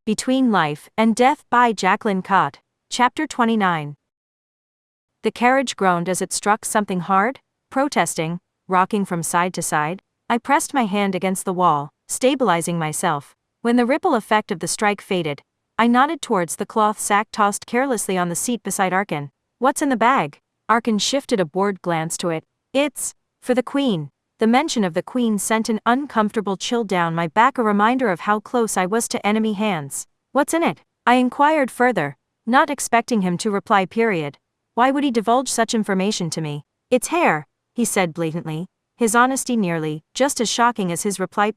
Between Life and Death by Jaclyn. Chapter 29. The carriage groaned as it struck something hard, protesting, rocking from side to side. I pressed my hand against the wall, stabilizing myself. When the ripple effect of the strike faded, I nodded towards the cloth sack tossed carelessly on the seat beside Arkin. "What's in the bag?" Arkin shifted a bored glance to it. "It's for the Queen." The mention of the Queen sent an uncomfortable chill down my back, a reminder of how close I was to enemy hands. "What's in it?" I inquired further, not expecting him to reply. Why would he divulge such information to me? "It's hair," he said blatantly, his honesty nearly just as shocking as his reply.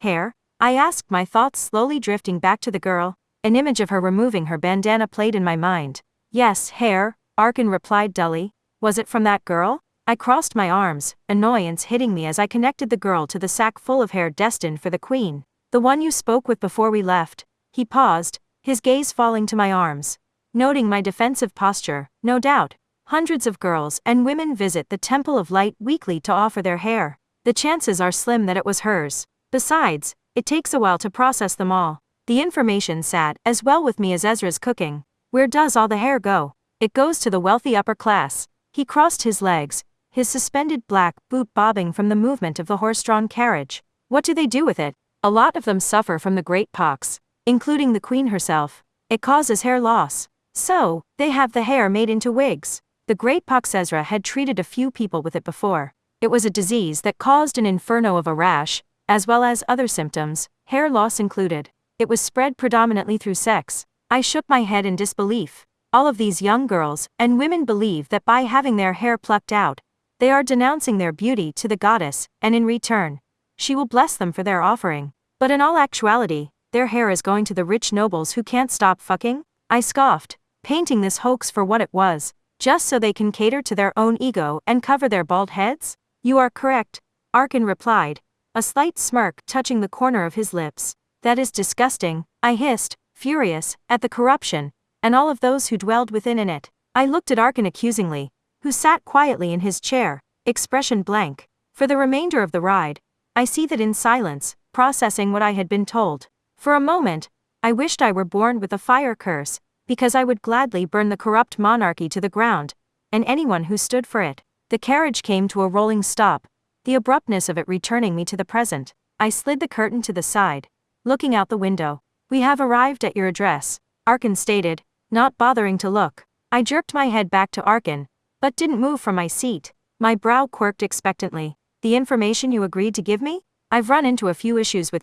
"Hair?" I asked, my thoughts slowly drifting back to the girl. An image of her removing her bandana played in my mind. "Yes, hair," Arkin replied dully. "Was it from that girl?" I crossed my arms, annoyance hitting me as I connected the girl to the sack full of hair destined for the Queen. "The one you spoke with before we left." He paused, his gaze falling to my arms. Noting my defensive posture, "No doubt. Hundreds of girls and women visit the Temple of Light weekly to offer their hair. The chances are slim that it was hers. Besides, it takes a while to process them all." The information sat as well with me as Ezra's cooking. "Where does all the hair go?" "It goes to the wealthy upper class." He crossed his legs, his suspended black boot bobbing from the movement of the horse-drawn carriage. "What do they do with it?" "A lot of them suffer from the great pox, including the Queen herself. It causes hair loss. So, they have the hair made into wigs." The great pox. Ezra had treated a few people with it before. It was a disease that caused an inferno of a rash, as well as other symptoms, hair loss included. It was spread predominantly through sex. I shook my head in disbelief. All of these young girls and women believe that by having their hair plucked out, they are denouncing their beauty to the goddess, and in return, she will bless them for their offering. But in all actuality, their hair is going to the rich nobles who can't stop fucking? I scoffed, painting this hoax for what it was, just so they can cater to their own ego and cover their bald heads? "You are correct," Arkin replied, a slight smirk touching the corner of his lips. "That is disgusting," I hissed, furious at the corruption, and all of those who dwelled within in it. I looked at Arkin accusingly, who sat quietly in his chair, expression blank. For the remainder of the ride, I seethed in silence, processing what I had been told. For a moment, I wished I were born with a fire curse, because I would gladly burn the corrupt monarchy to the ground, and anyone who stood for it. The carriage came to a rolling stop, the abruptness of it returning me to the present. I slid the curtain to the side, looking out the window. "We have arrived at your address," Arkin stated, not bothering to look. I jerked my head back to Arkin, but didn't move from my seat. My brow quirked expectantly. "The information you agreed to give me? I've run into a few issues with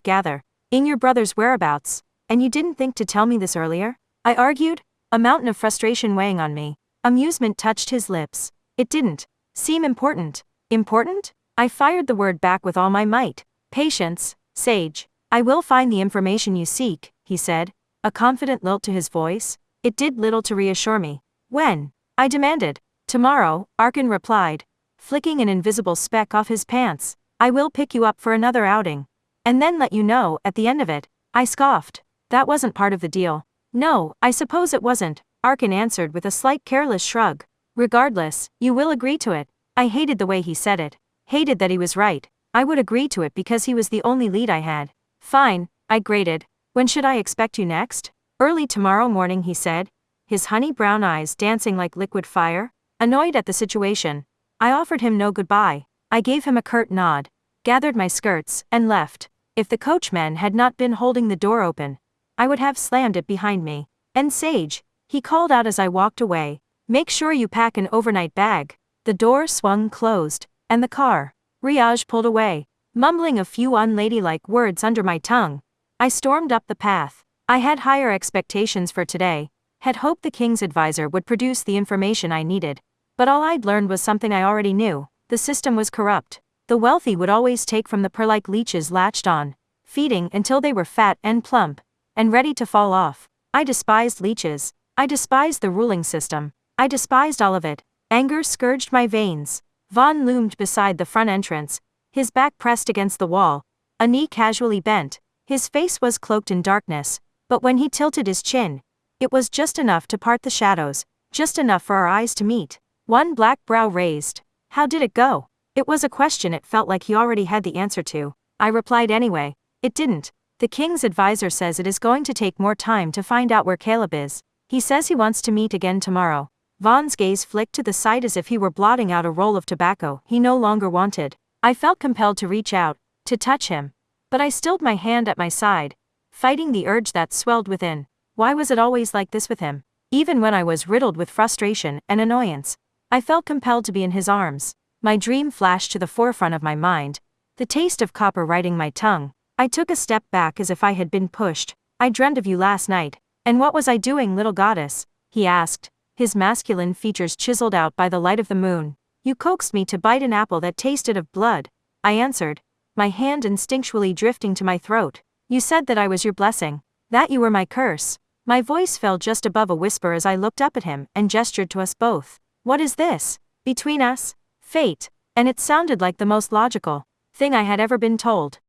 in your brother's whereabouts, and you didn't think to tell me this earlier?" I argued, a mountain of frustration weighing on me. Amusement touched his lips. "It didn't seem important." "Important?" I fired the word back with all my might. "Patience, sage. I will find the information you seek," he said, a confident lilt to his voice. It did little to reassure me. "When?" I demanded. "Tomorrow," Arkin replied, flicking an invisible speck off his pants. "I will pick you up for another outing, and then let you know at the end of it." I scoffed. "That wasn't part of the deal." "No, I suppose it wasn't," Arkin answered with a slight careless shrug. "Regardless, you will agree to it." I hated the way he said it. Hated that he was right. I would agree to it because he was the only lead I had. "Fine," I grated. "When should I expect you next?" "Early tomorrow morning," he said, his honey brown eyes dancing like liquid fire. Annoyed at the situation, I offered him no goodbye. I gave him a curt nod, gathered my skirts, and left. If the coachman had not been holding the door open, I would have slammed it behind me. "And Sage," he called out as I walked away, "make sure you pack an overnight bag." The door swung closed, and the car, Riaj, pulled away. Mumbling a few unladylike words under my tongue, I stormed up the path. I had higher expectations for today, had hoped the king's advisor would produce the information I needed. But all I'd learned was something I already knew: the system was corrupt. The wealthy would always take from the poor like leeches latched on, feeding until they were fat and plump, and ready to fall off. I despised leeches. I despised the ruling system. I despised all of it. Anger scourged my veins. Vaughn loomed beside the front entrance, his back pressed against the wall, a knee casually bent. His face was cloaked in darkness, but when he tilted his chin, it was just enough to part the shadows, just enough for our eyes to meet. One black brow raised. "How did it go?" It was a question it felt like he already had the answer to. I replied anyway. "It didn't." The king's advisor says it is going to take more time to find out where Caleb is. He says he wants to meet again tomorrow. Vaughn's gaze flicked to the side as if he were blotting out a roll of tobacco he no longer wanted. I felt compelled to reach out, to touch him. But I stilled my hand at my side, fighting the urge that swelled within. Why was it always like this with him? Even when I was riddled with frustration and annoyance, I felt compelled to be in his arms. My dream flashed to the forefront of my mind, the taste of copper writing my tongue. I took a step back as if I had been pushed. I dreamed of you last night. And what was I doing, little goddess? He asked, his masculine features chiseled out by the light of the moon. You coaxed me to bite an apple that tasted of blood, I answered, my hand instinctually drifting to my throat. You said that I was your blessing, that you were my curse. My voice fell just above a whisper as I looked up at him and gestured to us both. What is this? Between us? Fate. And it sounded like the most logical thing I had ever been told.